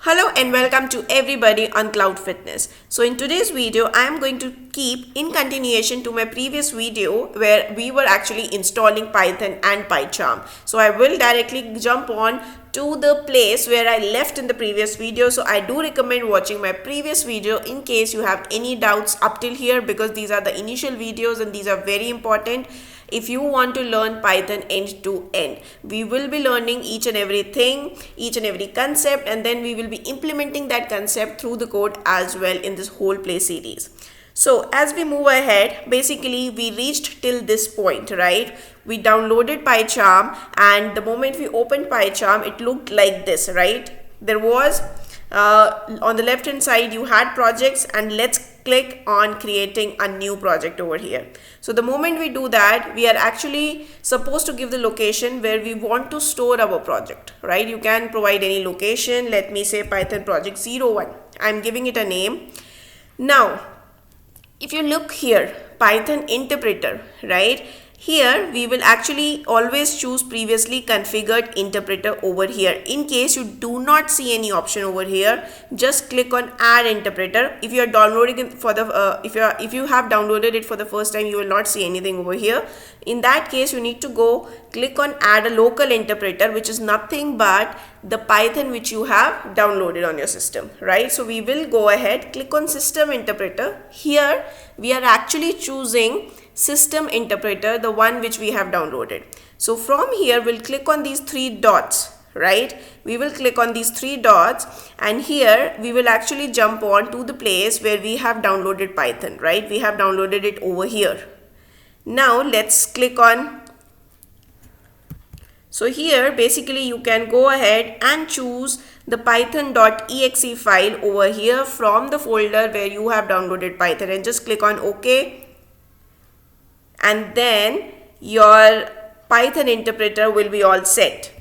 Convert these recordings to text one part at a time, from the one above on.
Hello and welcome to everybody on Cloud Fitness. So in today's video, I am going to keep in continuation to my previous video where we were actually installing Python and PyCharm. So I will directly jump on to the place where I left in the previous video. So I do recommend watching my previous video in case you have any doubts up till here, because these are the initial videos and these are very important if you want to learn Python end to end. We will be learning each and everything, each and every concept, and then we will be implementing that concept through the code as well in this whole play series. So as we move ahead, basically we reached till this point, right? We downloaded PyCharm, and the moment we opened PyCharm, it looked like this, right? There was on the left hand side you had projects, and let's click on creating a new project over here. So the moment we do that, we are actually supposed to give the location where we want to store our project, right? You can provide any location. Let me say Python project 01. I'm giving it a name. Now if you look here, Python interpreter, right? Here we will actually always choose previously configured interpreter over here. In case you do not see any option over here, just click on add interpreter. If you are downloading it for the if you have downloaded it for the first time, you will not see anything over here. In that case, you need to go click on add a local interpreter, which is nothing but the Python which you have downloaded on your system, right? So we will go ahead, click on system interpreter. Here we are actually choosing system interpreter, the one which we have downloaded. So from here we'll click on these three dots, right? We will click on these three dots, and here we will actually jump on to the place where we have downloaded Python, right? We have downloaded it over here. Now let's click on. So here basically you can go ahead and choose the python.exe file over here from the folder where you have downloaded Python, and just click on OK. And then your Python interpreter will be all set.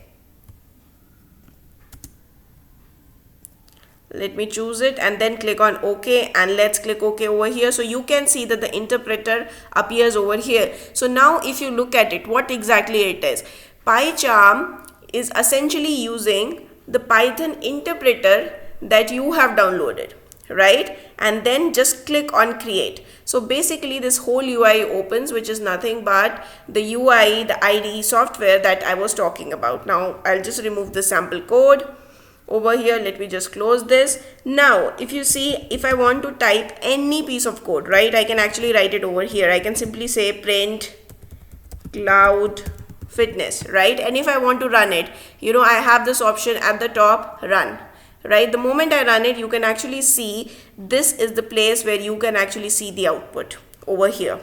Let me choose it and then click on OK, and let's click OK over here. So you can see that the interpreter appears over here. So now if you look at it, what exactly it is? PyCharm is essentially using the Python interpreter that you have downloaded, right? And then just click on create. So basically this whole UI opens, which is nothing but the UI, the IDE software that I was talking about. Now I'll just remove the sample code over here. Let me just close this. Now if you see, if I want to type any piece of code, right, I can actually write it over here. I can simply say print cloud fitness, right? And if I want to run it, I have this option at the top, run. Right, the moment I run it, you can actually see this is the place where you can actually see the output over here,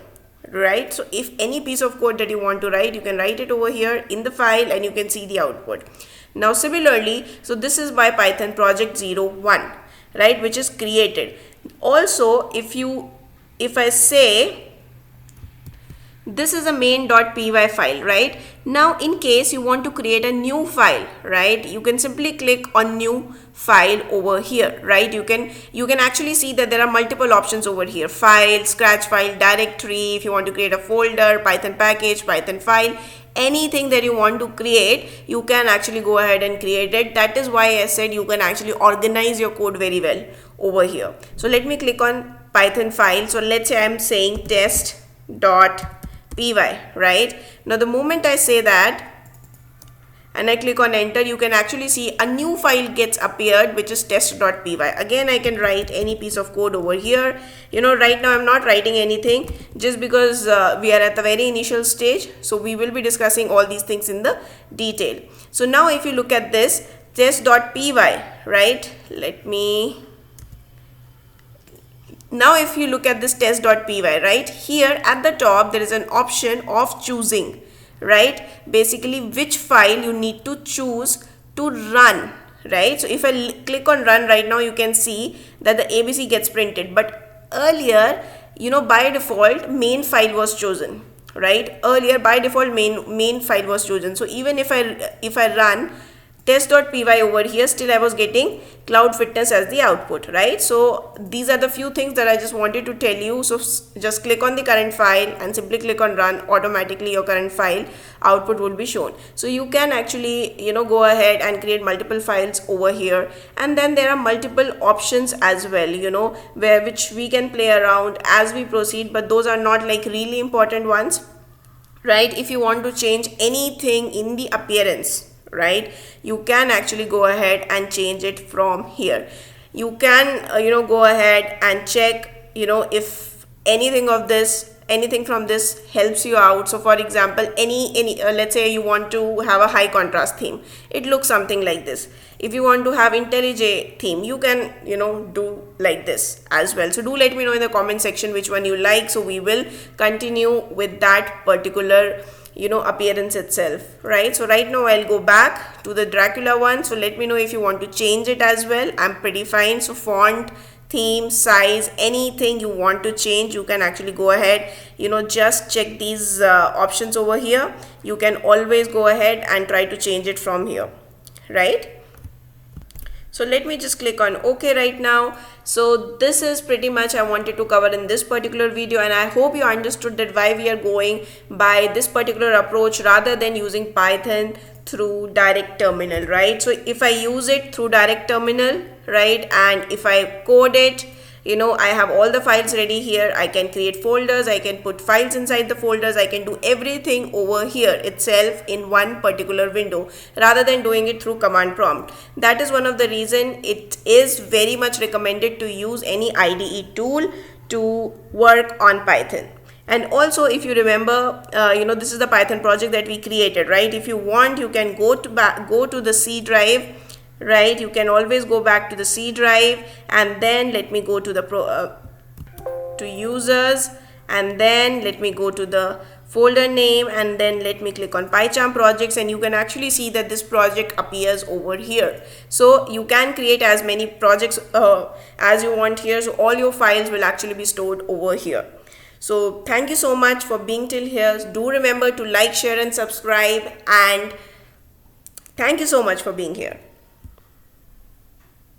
right? So if any piece of code that you want to write, you can write it over here in the file and you can see the output. Now similarly, so this is my Python project 01, right, which is created. Also, if I say this is a main.py file, right? Now in case you want to create a new file, right, you can simply click on new file over here, right? You can actually see that there are multiple options over here: file, scratch file, directory. If you want to create a folder, Python package, Python file, anything that you want to create, you can actually go ahead and create it. That is why I said you can actually organize your code very well over here. So let me click on Python file. So let's say I'm saying test.py, right? Now the moment I say that and I click on enter, you can actually see a new file gets appeared, which is test.py. Again, I can write any piece of code over here. Right now I'm not writing anything just because we are at the very initial stage. So we will be discussing all these things in the detail. So now if you look at this test.py, right? Now if you look at this test.py, right, here at the top there is an option of choosing, right, basically which file you need to choose to run, right? So if I click on run right now, you can see that the ABC gets printed, but earlier, by default main file was chosen, right? Earlier by default main file was chosen. So even if I run test.py over here, still I was getting cloud fitness as the output, right? So these are the few things that I just wanted to tell you. So just click on the current file and simply click on run. Automatically your current file output will be shown. So you can actually, go ahead and create multiple files over here, and then there are multiple options as well, which we can play around as we proceed, but those are not like really important ones, right? If you want to change anything in the appearance, right, you can actually go ahead and change it from here. You can go ahead and check if anything from this helps you out. So for example, any let's say you want to have a high contrast theme, it looks something like this. If you want to have IntelliJ theme, you can do like this as well. So do let me know in the comment section which one you like, so we will continue with that particular appearance itself, right? So right now I'll go back to the Dracula one. So let me know if you want to change it as well. I'm pretty fine. So font, theme, size, anything you want to change, you can actually go ahead, just check these options over here. You can always go ahead and try to change it from here, right? So let me just click on OK right now. So this is pretty much I wanted to cover in this particular video, and I hope you understood that why we are going by this particular approach rather than using Python through direct terminal, right? So if I use it through direct terminal, right, and if I code it, I have all the files ready here. I can create folders, I can put files inside the folders, I can do everything over here itself in one particular window rather than doing it through command prompt. That is one of the reason it is very much recommended to use any IDE tool to work on Python. And also, if you remember, this is the Python project that we created, right? If you want, you can go to the C drive, right? You can always go back to the C drive, and then let me go to the to users, and then let me go to the folder name, and then let me click on PyCharm projects, and you can actually see that this project appears over here. So you can create as many projects as you want here. So all your files will actually be stored over here. So thank you so much for being till here. Do remember to like, share and subscribe, and thank you so much for being here.